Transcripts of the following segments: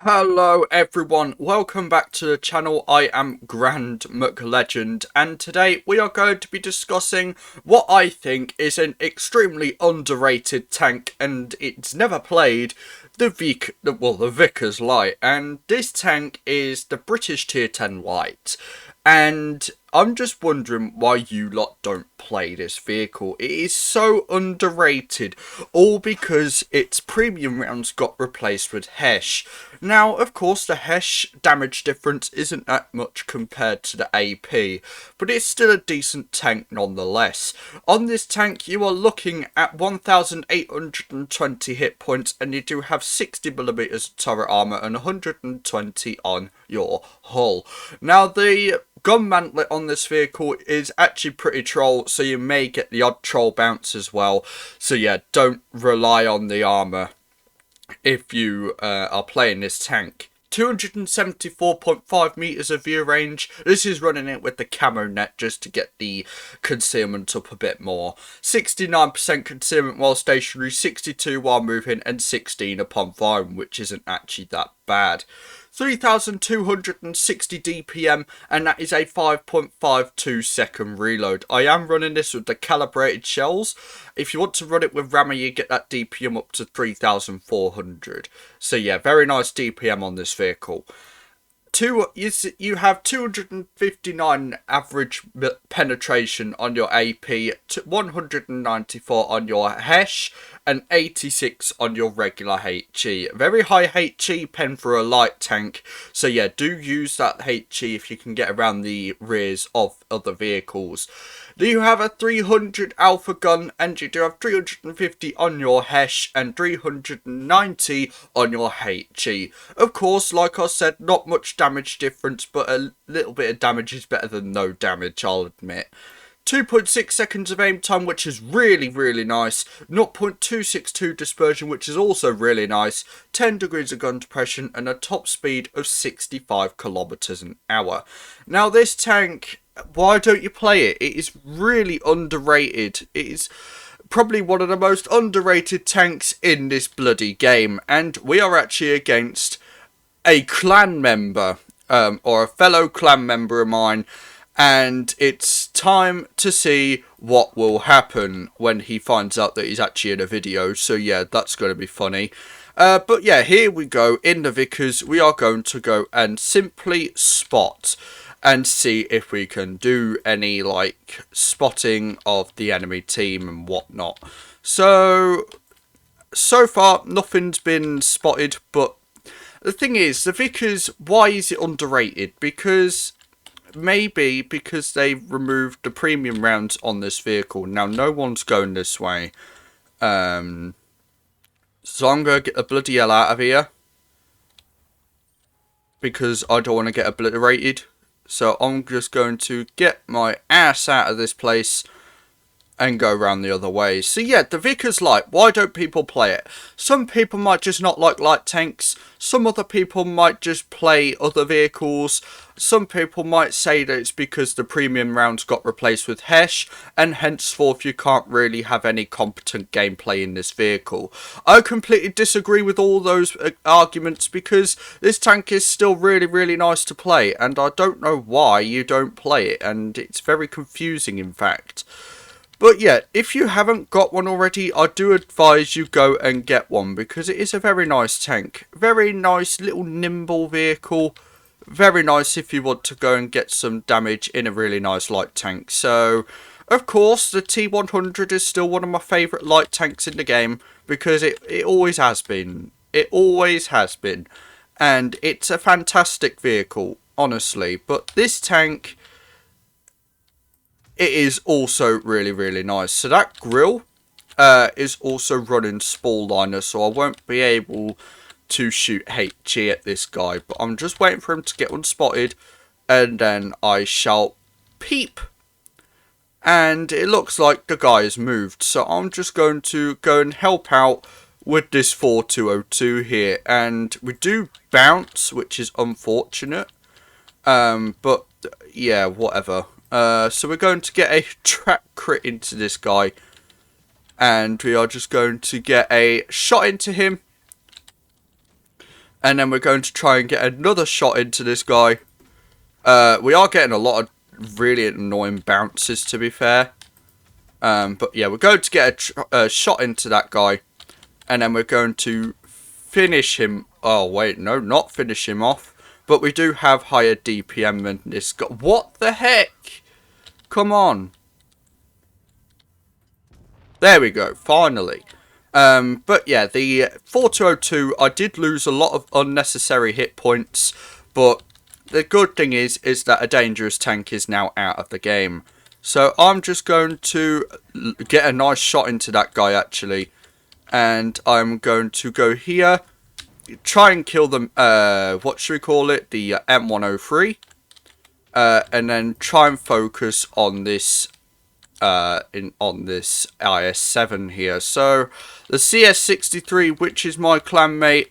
Hello everyone, welcome back to the channel. I am GrandMcLegend and today we are going to be discussing what I think is an extremely underrated tank, and it's never played, the Vickers Light, and this tank is the British Tier 10 Light. And I'm just wondering why you lot don't play this vehicle. It is so underrated, all because its premium rounds got replaced with Hesh. Now, of course, the Hesh damage difference isn't that much compared to the AP, but it's still a decent tank nonetheless. On this tank, you are looking at 1,820 hit points, and you do have 60mm of turret armor and 120 on your hull. Now, the gun mantlet on this vehicle is actually pretty troll, so you may get the odd troll bounce as well. So yeah, don't rely on the armor if you are playing this tank. 274.5 meters of view range. This is running it with the camo net just to get the concealment up a bit more. 69% concealment while stationary, 62 while moving, and 16 upon firing, which isn't actually that bad. 3,260 DPM, and that is a 5.52 second reload. I am running this with the calibrated shells. If you want to run it with rammer, you get that DPM up to 3,400. So yeah, very nice DPM on this vehicle. You have 259 average penetration on your AP, 194 on your Hesh, and 86 on your regular HE. Very high HE pen for a light tank, so yeah, do use that HE if you can get around the rears of other vehicles. You have a 300 alpha gun, and you do have 350 on your Hesh and 390 on your HE. Of course, like I said, not much damage difference, but a little bit of damage is better than no damage, I'll admit. 2.6 seconds of aim time, which is really nice. 0.262 dispersion, which is also really nice. 10 degrees of gun depression, and a top speed of 65 kilometers an hour. Now, this tank, why don't you play it? It is really underrated. It is probably one of the most underrated tanks in this bloody game, and we are actually against a clan member, or a fellow clan member of mine, and it's time to see what will happen when he finds out that he's actually in a video. So yeah, that's going to be funny. But yeah, here we go. In the Vickers, we are going to go and simply spot and see if we can do any like spotting of the enemy team and whatnot. So far nothing's been spotted, but the thing is, the Vickers, why is it underrated? Because maybe because they removed the premium rounds on this vehicle. Now, no one's going this way. So I'm going to get the bloody hell out of here, because I don't want to get obliterated. So I'm just going to get my ass out of this place and go around the other way. So yeah, the Vickers Light, why don't people play it? Some people might just not like light tanks. Some other people might just play other vehicles. Some people might say that it's because the premium rounds got replaced with Hesh, and henceforth you can't really have any competent gameplay in this vehicle. I completely disagree with all those arguments, because this tank is still really nice to play, and I don't know why you don't play it, and it's very confusing in fact. But yeah, if you haven't got one already, I do advise you go and get one, because it is a very nice tank. Very nice little nimble vehicle. Very nice if you want to go and get some damage in a really nice light tank. So, of course, the T100 is still one of my favourite light tanks in the game, because it always has been. It always has been. And it's a fantastic vehicle, honestly. But this tank, it is also really nice. So that grill is also running Spall Liner, so I won't be able to shoot HE at this guy. But I'm just waiting for him to get unspotted, and then I shall peep. And it looks like the guy has moved, so I'm just going to go and help out with this 4202 here. And we do bounce, which is unfortunate. But yeah, whatever. So we're going to get a trap crit into this guy, and we are just going to get a shot into him, And then we're going to try and get another shot into this guy. We are getting a lot of really annoying bounces, to be fair. But yeah, we're going to get a shot into that guy. And then we're going to finish him. Oh, wait, no, not finish him off. But we do have higher DPM than this guy. What the heck? Come on. There we go, finally. But yeah, the 4202, I did lose a lot of unnecessary hit points. But the good thing is that a dangerous tank is now out of the game. So I'm just going to get a nice shot into that guy, actually. And I'm going to go here. Try and kill them, what should we call it? The M103. And then try and focus on this, on this IS-7 here. So, the CS-63, which is my clanmate,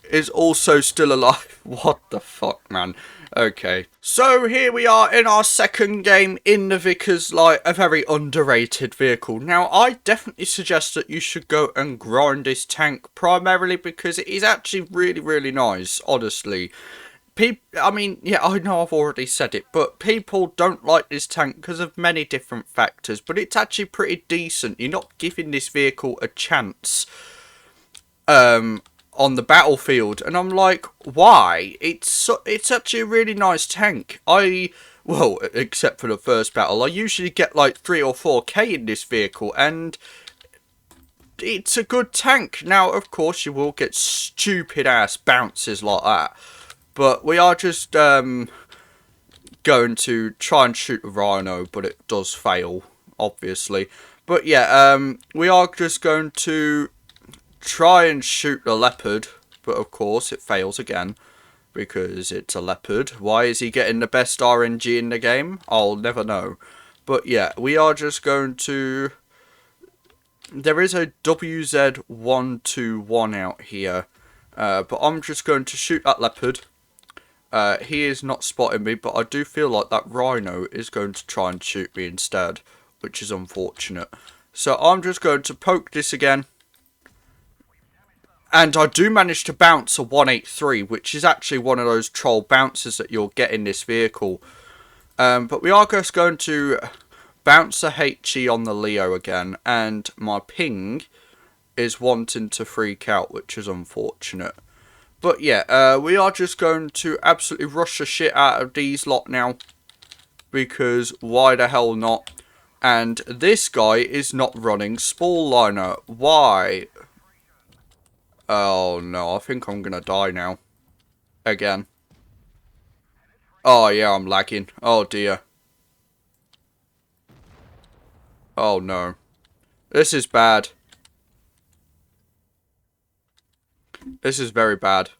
is also still alive. What the fuck, man? Okay. So, here we are in our second game in the Vickers, like, a very underrated vehicle. Now, I definitely suggest that you should go and grind this tank, primarily because it is actually really, really nice, honestly. I mean, yeah, I know I've already said it, but people don't like this tank because of many different factors, but it's actually pretty decent. You're not giving this vehicle a chance on the battlefield, and I'm like, why? It's actually a really nice tank. Well, except for the first battle, I usually get like 3 or 4k in this vehicle, and it's a good tank. Now, of course, you will get stupid ass bounces like that. But we are just going to try and shoot a rhino, but it does fail, obviously. But yeah, we are just going to try and shoot the leopard, but of course it fails again, because it's a leopard. Why is he getting the best RNG in the game? I'll never know. But yeah, we are just going to... There is a WZ121 out here, but I'm just going to shoot that leopard. He is not spotting me, but I do feel like that rhino is going to try and shoot me instead, which is unfortunate. So I'm just going to poke this again. And I do manage to bounce a 183, which is actually one of those troll bounces that you'll get in this vehicle. But we are just going to bounce a HE on the Leo again, and my ping is wanting to freak out, which is unfortunate. But yeah, we are just going to absolutely rush the shit out of these lot now. Because why the hell not? And this guy is not running Spall Liner. Why? Oh no, I think I'm going to die now. Again. Oh yeah, I'm lagging. Oh dear. Oh no. This is bad. This is very bad.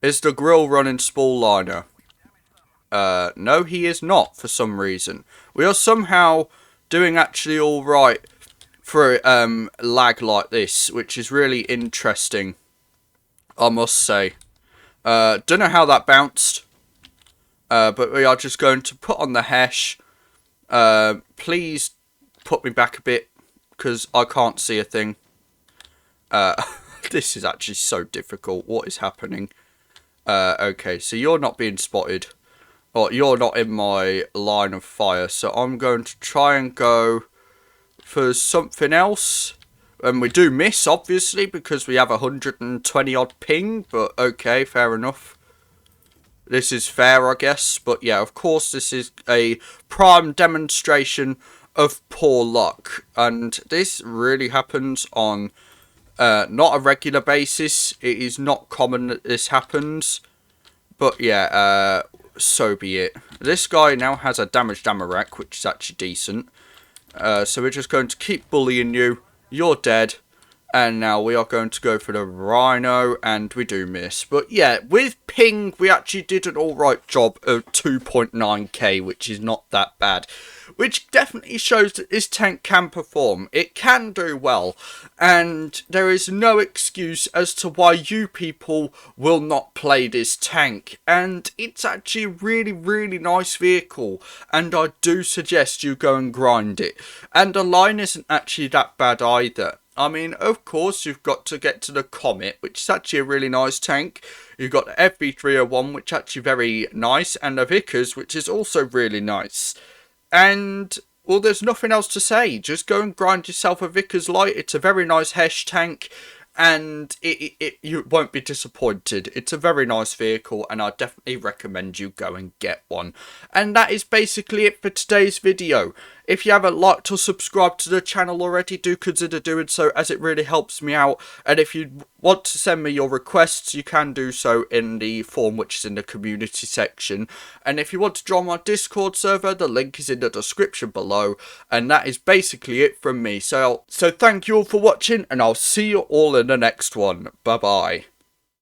Is the grill running Spall Liner? No, he is not, for some reason. We are somehow doing actually alright for lag like this, which is really interesting, I must say. Don't know how that bounced, but we are just going to put on the hash. Please put me back a bit, because I can't see a thing. This is actually so difficult. What is happening? Okay, so you're not being spotted. Or you're not in my line of fire. So I'm going to try and go for something else. And we do miss, obviously, because we have 120 odd ping. But okay, fair enough. This is fair, I guess. But yeah, of course, this is a prime demonstration of poor luck. And this really happens on... not a regular basis. It is not common that this happens. But yeah, so be it. This guy now has a damaged ammo rack, which is actually decent. So we're just going to keep bullying you. You're dead. And now we are going to go for the rhino, and we do miss. But yeah, with ping, we actually did an alright job of 2.9k, which is not that bad. Which definitely shows that this tank can perform. It can do well. And there is no excuse as to why you people will not play this tank. And it's actually a really, really nice vehicle. And I do suggest you go and grind it. And the line isn't actually that bad either. I mean, of course, you've got to get to the Comet, which is actually a really nice tank. You've got the FV301, which is actually very nice, and the Vickers, which is also really nice. And, well, there's nothing else to say. Just go and grind yourself a Vickers Light. It's a very nice Hesh tank, and you won't be disappointed. It's a very nice vehicle, and I definitely recommend you go and get one. And that is basically it for today's video. If you haven't liked or subscribed to the channel already, do consider doing so, as it really helps me out. And if you want to send me your requests, you can do so in the form which is in the community section. And if you want to join my Discord server, the link is in the description below. And that is basically it from me. So thank you all for watching, and I'll see you all in the next one. Bye bye.